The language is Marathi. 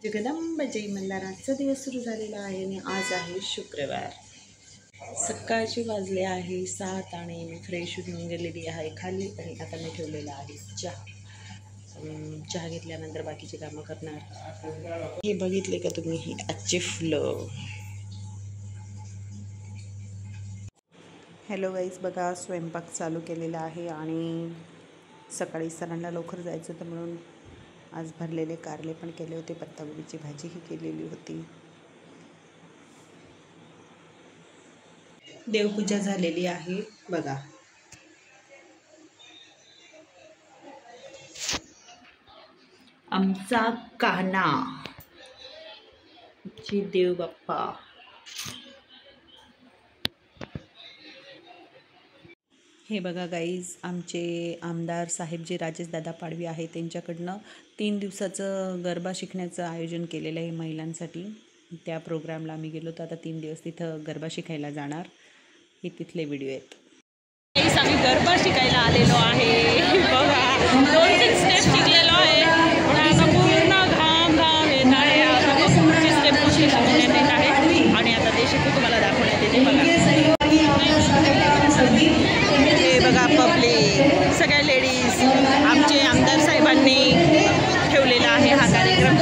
जगदंबा जय मल्हार. आजचा दिवस सुरू झालेला आहे आणि आज आहे शुक्रवार. सकाळचे वाजले आहे 7 आणि मी फ्रेश होऊन गेलेली आहे खाली आणि आता मी ठेवलेला आहे चहा. चहा घेतल्यानंतर बाकीचे कामं करणार. हे बघितले का तुम्ही, ही आजचे फुलं. हॅलो गाईज, बघा स्वयंपाक चालू केलेला आहे आणि सकाळी सरांना लवकर जायचं होतं म्हणून आज भरलेले कारले पण केले होते, पत्तागोबीची भाजीही केलेली होती. देवपूजा झालेली आहे बघा. आमचा कान्हा ची देव बाप्पा. हे बघा गाईज, आमचे आमदार साहेब जे राजेशदादा पाडवी आहे त्यांच्याकडनं 3 दिवसाचं गरबा शिकण्याचं आयोजन केलेलं आहे महिलांसाठी. त्या प्रोग्रामला आम्ही गेलो तर आता 3 दिवस तिथं गरबा शिकायला जाणार. हे तिथले व्हिडिओ आहेत. आम्ही गरबा शिकायला आलेलो आहे बघा. 2-3 स्टेप शिकलेलो आहे. पूर्ण घाम येत आहे. पुढची स्टेप शिकवण्यात येत आहे आणि आता ते शिकू तुम्हाला दाखवण्यात येते बघा. हे बघा पब्लिक, सगळ्या लेडीज. आमचे आमदार साहेबांनी ठेवलेला आहे हा कार्यक्रम.